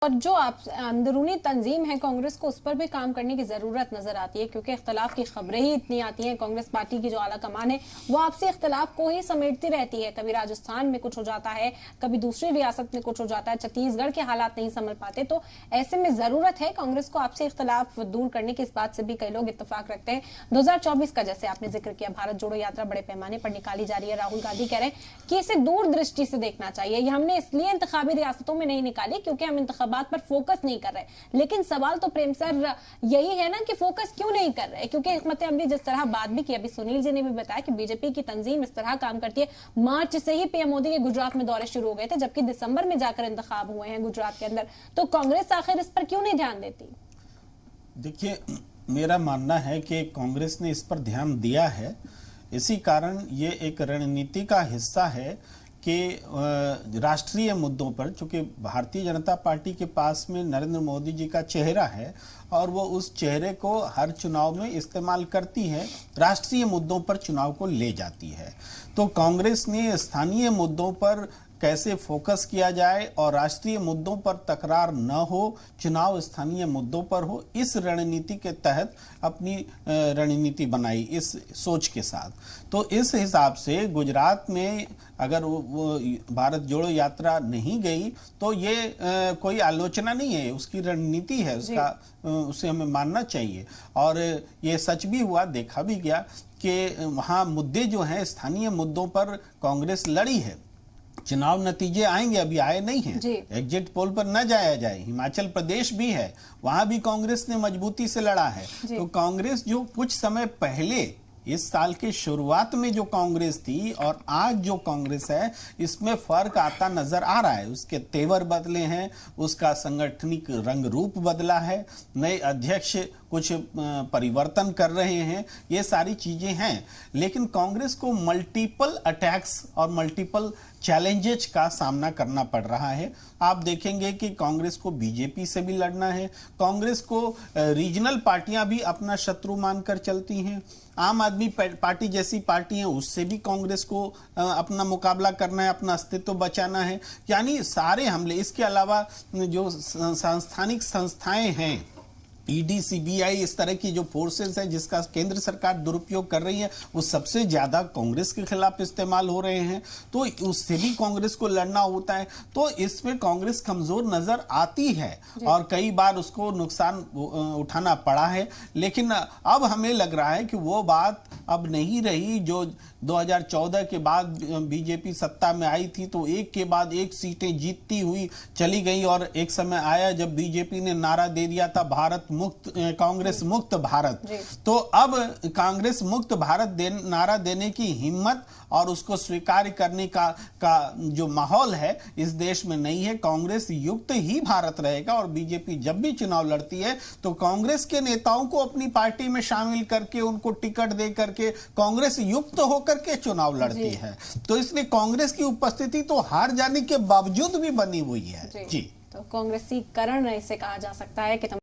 और जो आप अंदरूनी तंजीम है कांग्रेस को, उस पर भी काम करने की जरूरत नजर आती है, क्योंकि इख्तलाफ की खबरें ही इतनी आती हैं। कांग्रेस पार्टी की जो आला कमान है वो आपसी इख्तलाफ को ही समेटती रहती है। कभी राजस्थान में कुछ हो जाता है, कभी दूसरी रियासत में कुछ हो जाता है, छत्तीसगढ़ के हालात नहीं संभल पाते। तो ऐसे में जरूरत है कांग्रेस को आपसी इख्तलाफ दूर करने की। इस बात से भी कई लोग इत्तेफाक रखते हैं। 2024 का जैसे आपने जिक्र किया, भारत जोड़ो यात्रा बड़े पैमाने पर निकाली जा रही है। राहुल गांधी कह रहे हैं कि इसे दूरदृष्टि से देखना चाहिए। ये हमने इसलिए इंतखाबी रियासतों में नहीं निकाली क्योंकि हम इंतखाबात पर फोकस नहीं कर रहे। लेकिन सवाल तो प्रेम सर यही है ना कि फोकस क्यों नहीं कर रहे? क्योंकि हिकमत अमली जिस तरह बात भी की, अभी सुनील जी ने भी बताया कि बीजेपी की तंजीम इस तरह काम करती है। मार्च से ही पीएम मोदी के गुजरात में दौरे शुरू हो गए थे, जबकि दिसंबर में जाकर इंतखाब हुए हैं गुजरात के अंदर। तो कांग्रेस आखिर इस पर क्यों नहीं ध्यान देती? देखिए, मेरा मानना है कि कांग्रेस ने इस पर ध्यान दिया है। इसी कारण ये एक रणनीति का हिस्सा है कि राष्ट्रीय मुद्दों पर, चूंकि भारतीय जनता पार्टी के पास में नरेंद्र मोदी जी का चेहरा है और वो उस चेहरे को हर चुनाव में इस्तेमाल करती है, राष्ट्रीय मुद्दों पर चुनाव को ले जाती है। तो कांग्रेस ने स्थानीय मुद्दों पर कैसे फोकस किया जाए और राष्ट्रीय मुद्दों पर तकरार न हो, चुनाव स्थानीय मुद्दों पर हो, इस रणनीति के तहत अपनी रणनीति बनाई, इस सोच के साथ। तो इस हिसाब से गुजरात में अगर वो भारत जोड़ो यात्रा नहीं गई तो ये कोई आलोचना नहीं है, उसकी रणनीति है, उसे हमें मानना चाहिए। और ये सच भी हुआ, देखा भी गया कि वहाँ मुद्दे जो हैं, स्थानीय मुद्दों पर कांग्रेस लड़ी है। चुनाव नतीजे आएंगे, अभी आए नहीं हैं, एग्जिट पोल पर न जाया जाए। हिमाचल प्रदेश भी है, वहां भी कांग्रेस ने मजबूती से लड़ा है। तो कांग्रेस जो कुछ समय पहले, इस साल के शुरुआत में जो कांग्रेस थी और आज जो कांग्रेस है, इसमें फर्क आता नजर आ रहा है। उसके तेवर बदले हैं, उसका संगठनिक रंग रूप बदला है, नए अध्यक्ष कुछ परिवर्तन कर रहे हैं, ये सारी चीजें हैं। लेकिन कांग्रेस को मल्टीपल अटैक्स और मल्टीपल चैलेंजेस का सामना करना पड़ रहा है। आप देखेंगे कि कांग्रेस को बीजेपी से भी लड़ना है, कांग्रेस को रीजनल पार्टियां भी अपना शत्रु मानकर चलती हैं, आम आदमी पार्टी जैसी पार्टी है उससे भी कांग्रेस को अपना मुकाबला करना है, अपना अस्तित्व बचाना है। यानी सारे हमले, इसके अलावा जो सांस्थानिक संस्थाएं हैं, ईडी, सीबीआई, इस तरह की जो फोर्सेस हैं जिसका केंद्र सरकार दुरुपयोग कर रही है, वो सबसे ज्यादा कांग्रेस के खिलाफ इस्तेमाल हो रहे हैं। तो उससे भी कांग्रेस को लड़ना होता है। तो इसमें कांग्रेस कमजोर नजर आती है और कई बार उसको नुकसान उठाना पड़ा है। लेकिन अब हमें लग रहा है कि वो बात अब नहीं रही जो 2014 के बाद बीजेपी सत्ता में आई थी, तो एक के बाद एक सीटें जीतती हुई चली गई। और एक समय आया जब बीजेपी ने नारा दे दिया था भारत मुक्त, कांग्रेस मुक्त भारत। तो अब कांग्रेस मुक्त भारत नारा देने की हिम्मत और उसको स्वीकार करने का जो माहौल है इस देश में नहीं है। कांग्रेस युक्त ही भारत रहेगा और बीजेपी जब भी चुनाव लड़ती है तो कांग्रेस के नेताओं को अपनी पार्टी में शामिल करके, उनको टिकट दे करके कांग्रेस युक्त होकर के चुनाव लड़ती है। तो इसलिए कांग्रेस की उपस्थिति तो हार जाने के बावजूद भी बनी हुई है। जी, तो कांग्रेसीकरण इसे कहा जा सकता है कि